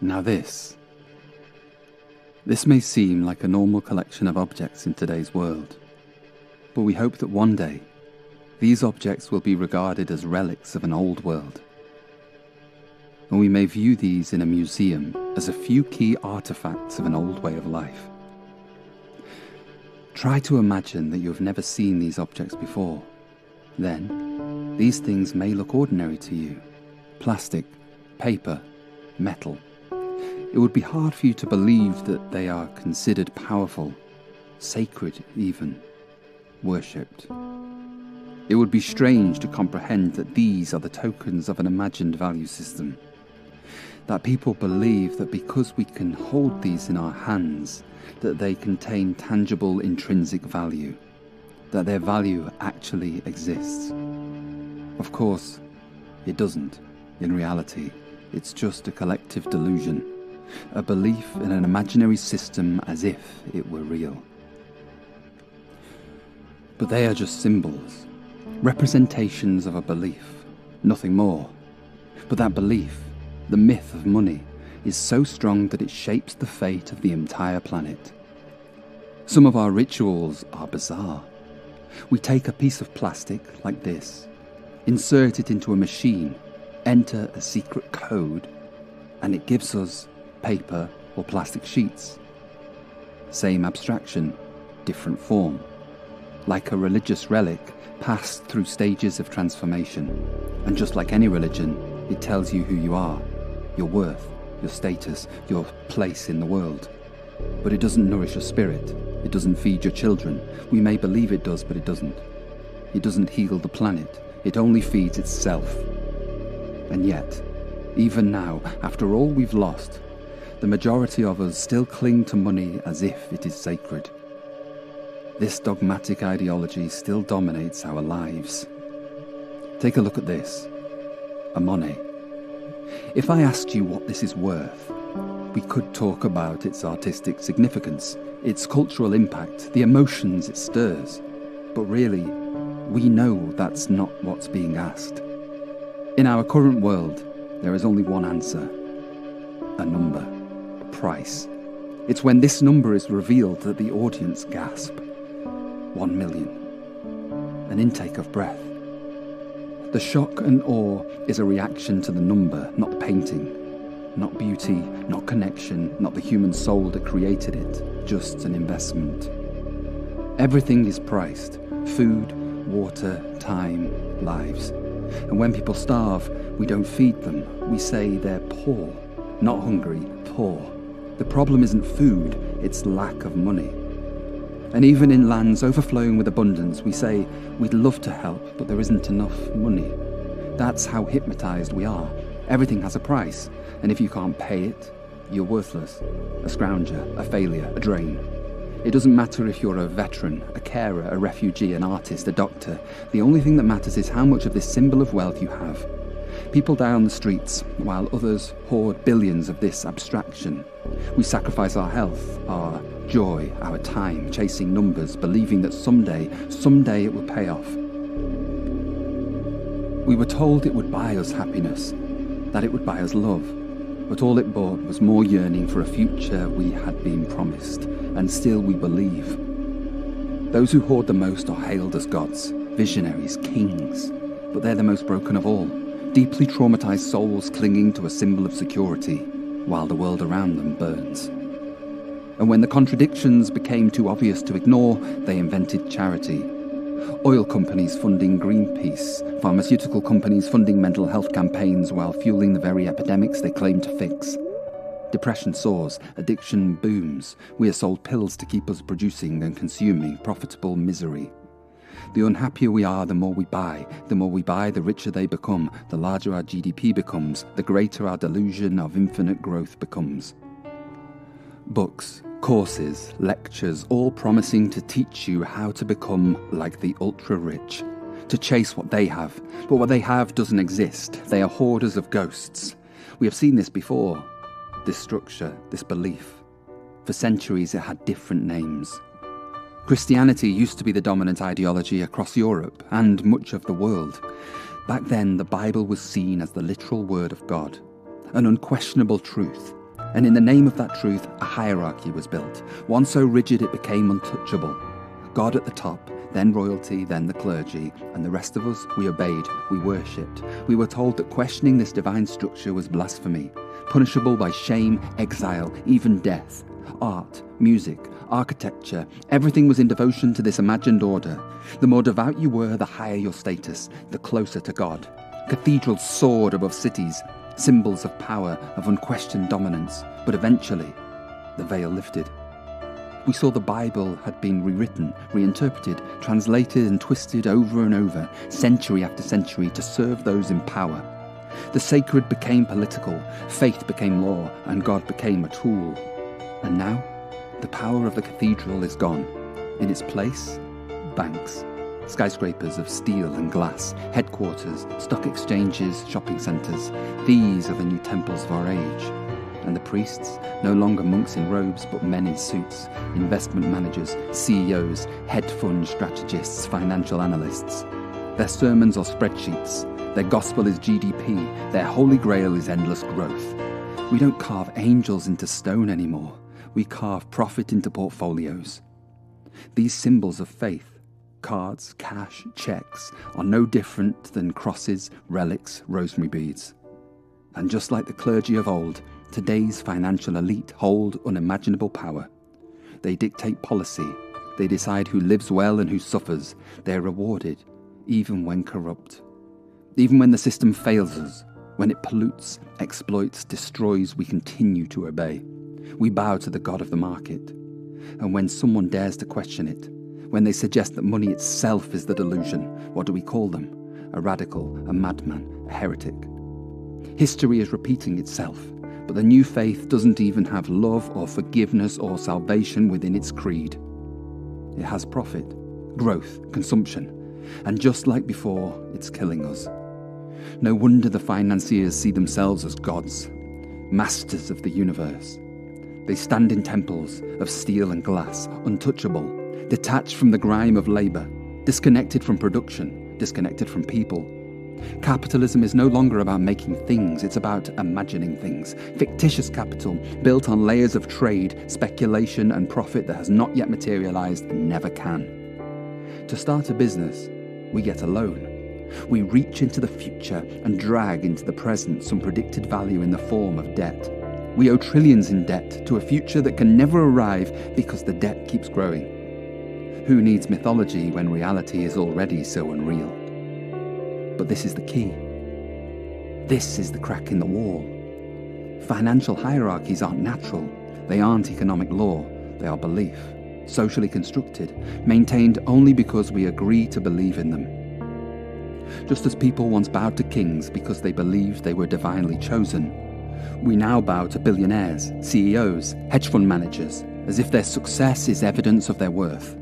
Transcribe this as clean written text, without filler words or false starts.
Now this may seem like a normal collection of objects in today's world, but we hope that one day these objects will be regarded as relics of an old world, and we may view these in a museum as a few key artifacts of an old way of life. Try to imagine that you have never seen these objects before. Then, these things may look ordinary to you: plastic, paper, metal. It would be hard for you to believe that they are considered powerful, sacred even, worshipped. It would be strange to comprehend that these are the tokens of an imagined value system. That people believe that because we can hold these in our hands, that they contain tangible intrinsic value, that their value actually exists. Of course, it doesn't. In reality, it's just a collective delusion, a belief in an imaginary system as if it were real. But they are just symbols, representations of a belief, nothing more. But that belief, the myth of money, is so strong that it shapes the fate of the entire planet. Some of our rituals are bizarre. We take a piece of plastic like this, insert it into a machine, enter a secret code, and it gives us paper or plastic sheets. Same abstraction, different form. Like a religious relic passed through stages of transformation. And just like any religion, it tells you who you are, your worth, your status, your place in the world. But it doesn't nourish your spirit. It doesn't feed your children. We may believe it does, but it doesn't. It doesn't heal the planet. It only feeds itself. And yet, even now, after all we've lost, the majority of us still cling to money as if it is sacred. This dogmatic ideology still dominates our lives. Take a look at this. A money. If I asked you what this is worth, we could talk about its artistic significance, its cultural impact, the emotions it stirs. But really, we know that's not what's being asked. In our current world, there is only one answer. A number. A price. It's when this number is revealed that the audience gasp. 1 million. An intake of breath. The shock and awe is a reaction to the number, not the painting. Not beauty, not connection, not the human soul that created it, just an investment. Everything is priced. Food, water, time, lives. And when people starve, we don't feed them. We say they're poor. Not hungry, poor. The problem isn't food, it's lack of money. And even in lands overflowing with abundance, we say we'd love to help, but there isn't enough money. That's how hypnotized we are. Everything has a price, and if you can't pay it, you're worthless. A scrounger, a failure, a drain. It doesn't matter if you're a veteran, a carer, a refugee, an artist, a doctor. The only thing that matters is how much of this symbol of wealth you have. People die on the streets, while others hoard billions of this abstraction. We sacrifice our health, our joy, our time, chasing numbers, believing that someday it will pay off. We were told it would buy us happiness, that it would buy us love, but all it bought was more yearning for a future we had been promised, and still we believe. Those who hoard the most are hailed as gods, visionaries, kings, but they're the most broken of all, deeply traumatized souls clinging to a symbol of security, while the world around them burns. And when the contradictions became too obvious to ignore, they invented charity. Oil companies funding Greenpeace, pharmaceutical companies funding mental health campaigns while fueling the very epidemics they claim to fix. Depression soars, addiction booms. We are sold pills to keep us producing and consuming profitable misery. The unhappier we are, the more we buy. The more we buy, the richer they become. The larger our GDP becomes, the greater our delusion of infinite growth becomes. Books, courses, lectures, all promising to teach you how to become like the ultra-rich, to chase what they have. But what they have doesn't exist. They are hoarders of ghosts. We have seen this before. This structure, this belief. For centuries it had different names. Christianity used to be the dominant ideology across Europe and much of the world. Back then, the Bible was seen as the literal word of God, an unquestionable truth, And in the name of that truth, a hierarchy was built, one so rigid it became untouchable. God at the top, then royalty, then the clergy, and the rest of us, we obeyed, we worshipped. We were told that questioning this divine structure was blasphemy, punishable by shame, exile, even death. Art, music, architecture, everything was in devotion to this imagined order. The more devout you were, the higher your status, the closer to God. Cathedrals soared above cities, symbols of power, of unquestioned dominance, but eventually, the veil lifted. We saw the Bible had been rewritten, reinterpreted, translated and twisted over and over, century after century, to serve those in power. The sacred became political, faith became law, and God became a tool. And now, the power of the cathedral is gone. In its place, banks, skyscrapers of steel and glass, headquarters, stock exchanges, shopping centres. These are the new temples of our age. And the priests, no longer monks in robes, but men in suits, investment managers, CEOs, hedge fund strategists, financial analysts. Their sermons are spreadsheets. Their gospel is GDP. Their holy grail is endless growth. We don't carve angels into stone anymore. We carve profit into portfolios. These symbols of faith, cards, cash, checks, are no different than crosses, relics, rosemary beads. And just like the clergy of old, today's financial elite hold unimaginable power. They dictate policy. They decide who lives well and who suffers. They're rewarded, even when corrupt. Even when the system fails us, when it pollutes, exploits, destroys, we continue to obey. We bow to the God of the market. And when someone dares to question it, when they suggest that money itself is the delusion, what do we call them? A radical, a madman, a heretic. History is repeating itself, but the new faith doesn't even have love or forgiveness or salvation within its creed. It has profit, growth, consumption, and just like before, it's killing us. No wonder the financiers see themselves as gods, masters of the universe. They stand in temples of steel and glass, untouchable, detached from the grime of labour, disconnected from production, disconnected from people. Capitalism is no longer about making things, it's about imagining things. Fictitious capital, built on layers of trade, speculation and profit that has not yet materialised and never can. To start a business, we get a loan. We reach into the future and drag into the present some predicted value in the form of debt. We owe trillions in debt to a future that can never arrive because the debt keeps growing. Who needs mythology when reality is already so unreal? But this is the key. This is the crack in the wall. Financial hierarchies aren't natural. They aren't economic law. They are belief, socially constructed, maintained only because we agree to believe in them. Just as people once bowed to kings because they believed they were divinely chosen, we now bow to billionaires, CEOs, hedge fund managers, as if their success is evidence of their worth.